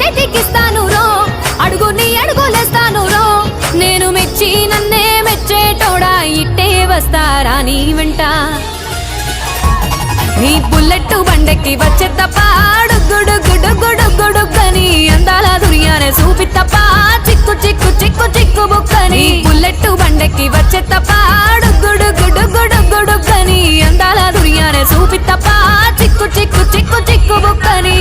చేతికిస్తాను రో, అడుగుని అడుగులేస్తాను రో. నేను మెచ్చి నన్నే మెచ్చేటోడా, ఇట్టే వస్తారా నీ వెంట. నీ బుల్లెట్ బండెక్కి వచ్చే తప్ప గుడుగుడుగుడుగుడుగుడుగని అందాల దుర్యానే చూపి తప్ప చిక్కు చిక్కు చిక్కు చిక్కు బుక్కని. బుల్లెట్ బండెక్కి వచ్చే తప్ప గుడుగుడుగుడుగుడుగని అందాల దుర్యానే చూపి తప్ప చిక్కు చిక్కు చిక్కు చిక్కు బుక్కని.